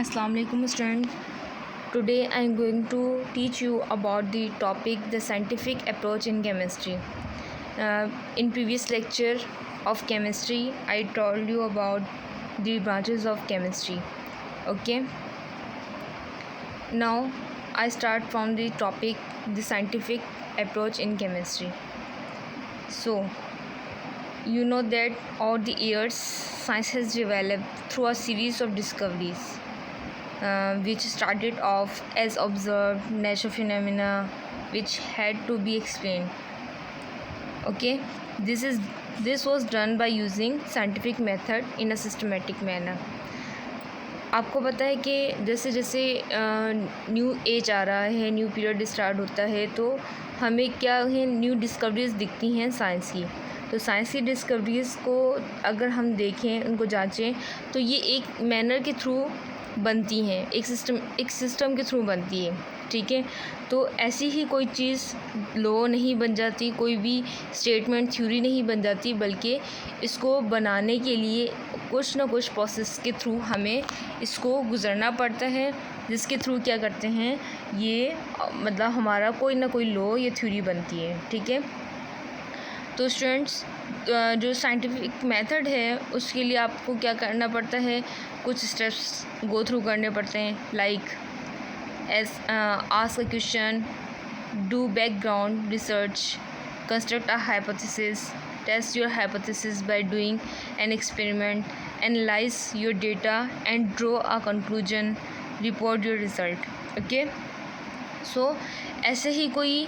Assalamu alaikum student. Today I am going to teach you about the topic the scientific approach in chemistry. In previous lecture of chemistry I told you about the branches of chemistry. Okay. Now I start from the topic the scientific approach in chemistry. So you know that over the years science has developed through a series of discoveries which started off as observed natural phenomena which had to be explained. Okay, this was done by using scientific method in a systematic manner. आपको पता है कि जैसे जैसे new age आ रहा है, new period start होता है, तो हमें क्या है न्यू डिस्कवरीज दिखती हैं साइंस की. तो साइंस की डिस्कवरीज़ को अगर हम देखें, उनको जांचें, तो ये एक मैनर के थ्रू बनती हैं, एक सिस्टम के थ्रू बनती है. ठीक है, तो ऐसी ही कोई चीज़ लॉ नहीं बन जाती, कोई भी स्टेटमेंट थ्योरी नहीं बन जाती, बल्कि इसको बनाने के लिए कुछ ना कुछ प्रोसेस के थ्रू हमें इसको गुज़रना पड़ता है, जिसके थ्रू क्या करते हैं ये मतलब हमारा कोई ना कोई लॉ या थ्योरी बनती है. ठीक है, तो स्टूडेंट्स जो साइंटिफिक मेथड है उसके लिए आपको क्या करना पड़ता है, कुछ स्टेप्स गो थ्रू करने पड़ते हैं. Like ask a question, do background research, construct a hypothesis, test your hypothesis by doing an experiment, analyse your data and draw a conclusion, report your result. Okay, so ऐसे ही कोई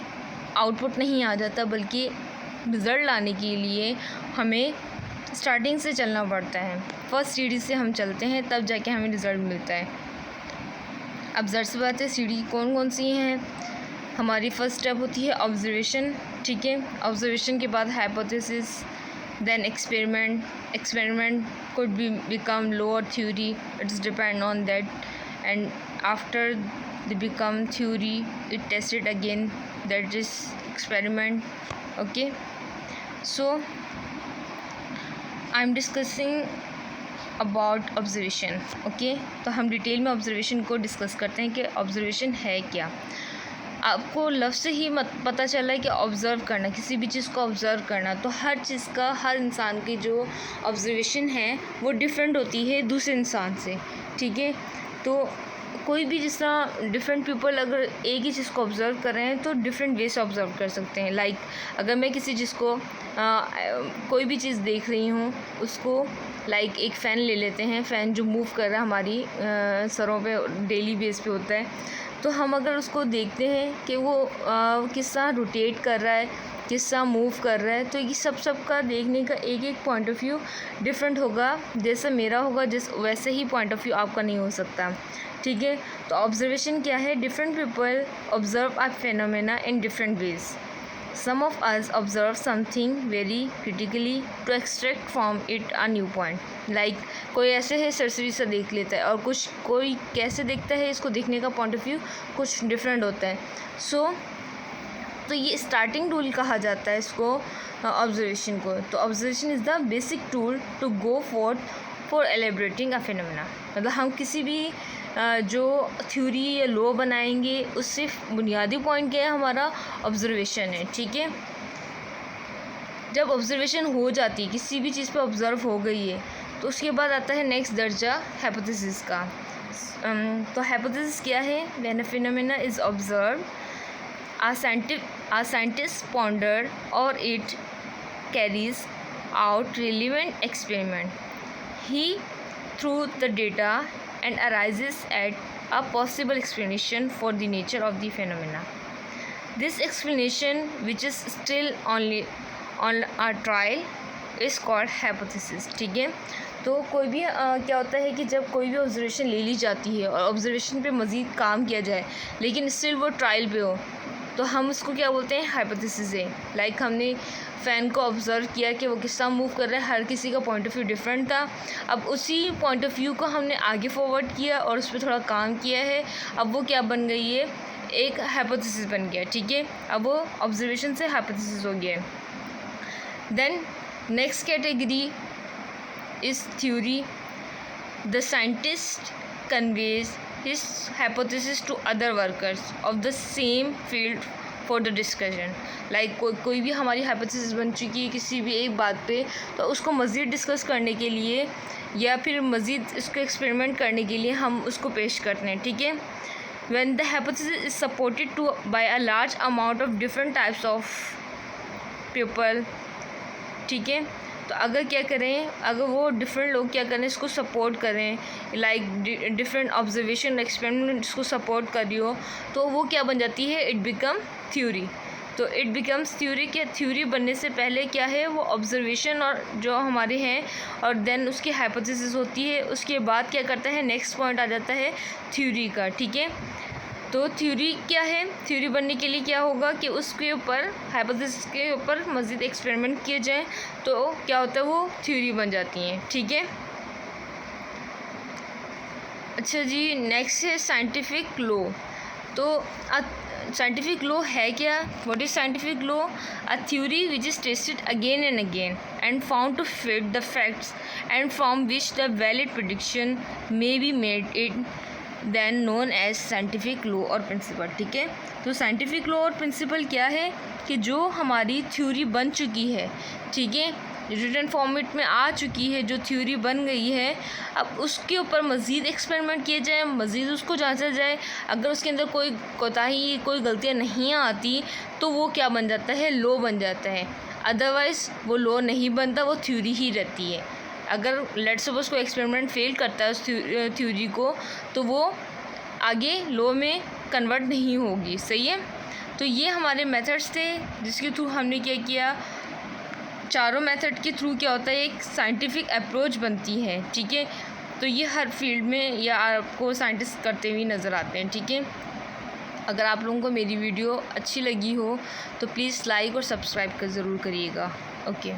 output नहीं आ जाता, बल्कि result लाने के लिए हमें स्टार्टिंग से चलना पड़ता है. फर्स्ट सीढ़ी से हम चलते हैं, तब जाके हमें रिज़ल्ट मिलता है. अब ज़रा सी बात है, सीढ़ी कौन कौन सी हैं. हमारी फर्स्ट स्टेप होती है ऑब्जर्वेशन. ठीक है, ऑब्जर्वेशन के बाद hypothesis, then experiment could be become law or theory, it's depend on that, and after they become theory, it tested again, that is experiment. Okay, so I am discussing about observation. Okay, तो हम detail में observation को discuss करते हैं कि observation है क्या. आपको लफ्ज़ से ही पता चला है कि ऑब्ज़र्व करना, किसी भी चीज़ को ऑब्ज़र्व करना, तो हर चीज़ का, हर इंसान की जो ऑब्जर्वेशन है वो डिफरेंट होती है दूसरे इंसान से. ठीक है, तो कोई भी जिस तरह डिफरेंट पीपल अगर एक ही चीज़ को ऑब्ज़र्व कर रहे हैं तो डिफरेंट वे से ऑब्ज़र्व कर सकते हैं. लाइक अगर मैं किसी चीज़ को कोई भी चीज़ देख रही हूँ, उसको लाइक एक फ़ैन ले लेते हैं, फ़ैन जो मूव कर रहा है हमारी सरों पे डेली बेस पे होता है, तो हम अगर उसको देखते हैं कि वो किस तरह रोटेट कर रहा है, किस तरह मूव कर रहा है, तो ये सबका देखने का एक एक पॉइंट ऑफ व्यू डिफरेंट होगा. जैसा मेरा होगा वैसे ही पॉइंट ऑफ व्यू आपका नहीं हो सकता. ठीक है, तो ऑब्जर्वेशन क्या है, different people observe a phenomena in different ways. Some of us observe something very critically to extract from it a new point. Like कोई ऐसे है सरसरी सा देख लेता है, और कोई कैसे देखता है, इसको देखने का पॉइंट ऑफ व्यू कुछ डिफरेंट होता है. तो ये स्टार्टिंग टूल कहा जाता है इसको, ऑब्जर्वेशन को. तो observation is the basic tool to go for elaborating a phenomena. मतलब हम किसी भी जो थ्योरी या लॉ बनाएंगे, उससे बुनियादी पॉइंट क्या है, हमारा ऑब्जर्वेशन है. ठीक है, जब ऑब्जर्वेशन हो जाती है, किसी भी चीज़ पे ऑब्ज़र्व हो गई है, तो उसके बाद आता है नेक्स्ट दर्जा हाइपोथेसिस का. तो हाइपोथेसिस क्या है, when a phenomena is observed, a scientist ponder or it carries out relevant experiment. He through the data and arises at a possible explanation for the nature of the phenomena. This explanation, which is still only on a trial, is called hypothesis. ठीक है, तो कोई भी क्या होता है कि जब कोई भी ऑब्जर्वेशन ले ली जाती है और ऑब्जर्वेशन पे मज़ीद काम किया जाए, लेकिन स्टिल वो ट्रायल पे हो, तो हम उसको क्या बोलते हैं, हाइपोथेसिस है. लाइक हमने फ़ैन को ऑब्ज़र्व किया कि वो किस तरह मूव कर रहा है, हर किसी का पॉइंट ऑफ व्यू डिफरेंट था. अब उसी पॉइंट ऑफ व्यू को हमने आगे फॉरवर्ड किया और उस पर थोड़ा काम किया है. अब वो क्या बन गई है, एक हाइपोथेसिस बन गया. ठीक है, अब वो ऑब्जर्वेशन से हाइपोथेसिस हो गया. Then next category is theory. The scientist conveys his hypothesis to other workers of the same field for the discussion. Like कोई भी हमारी hypothesis बन चुकी है किसी भी एक बात पे, तो उसको मज़ीद डिस्कस करने के लिए या फिर मज़ीद इसको एक्सपेरिमेंट करने के लिए हम उसको पेश करते हैं, ठीक है. When the hypothesis is supported to by a large amount of different types of people, ठीक है. तो अगर क्या करें, अगर वो डिफरेंट लोग क्या करें, इसको सपोर्ट करें, लाइक डिफरेंट ऑब्जर्वेशन एक्सपेरिमेंट इसको सपोर्ट कर रही हो, तो वो क्या बन जाती है, इट बिकम थ्योरी. तो इट बिकम्स थ्योरी. क्या थ्योरी बनने से पहले क्या है, वो ऑब्जर्वेशन और जो हमारे हैं और देन उसकी हाइपोथेसिस होती है. उसके बाद क्या करता है, नेक्स्ट पॉइंट आ जाता है थ्योरी का, ठीक है. तो थ्योरी क्या है, थ्योरी बनने के लिए क्या होगा कि उसके ऊपर हाइपोथेसिस के ऊपर मज़ीद एक्सपेरिमेंट किए जाएं, तो क्या होता है, वो थ्योरी बन जाती हैं, ठीक है. अच्छा जी, नेक्स्ट है साइंटिफिक लॉ. तो साइंटिफिक लॉ है क्या, what is scientific law? A theory which is tested again and again and found to fit the facts and from which the valid prediction may be made it then known as scientific law और principle, ठीक है. तो scientific law और principal क्या है कि जो हमारी थ्योरी बन चुकी है, ठीक है, रिटन फॉर्मेट में आ चुकी है, जो थ्योरी बन गई है, अब उसके ऊपर मज़ीद एक्सपेरिमेंट किए जाए, मज़ीद उसको जांचा जाए. अगर उसके अंदर कोई कोताही, कोई गलतियाँ नहीं आती, तो वो क्या बन जाता है, लॉ बन जाता है. अदरवाइज़ वो लॉ नहीं बनता, वो थ्योरी ही रहती है. अगर लेट सपोज कोई एक्सपेरिमेंट फेल करता है उस थ्योरी को, तो वो आगे लॉ में कन्वर्ट नहीं होगी, सही है. तो ये हमारे मेथड्स थे जिसके थ्रू हमने क्या किया, चारों मेथड के थ्रू क्या होता है, एक साइंटिफिक अप्रोच बनती है, ठीक है. तो ये हर फील्ड में या आपको साइंटिस्ट करते हुए नज़र आते हैं, ठीक है. अगर आप लोगों को मेरी वीडियो अच्छी लगी हो तो प्लीज़ लाइक और सब्सक्राइब कर ज़रूर करिएगा. ओके.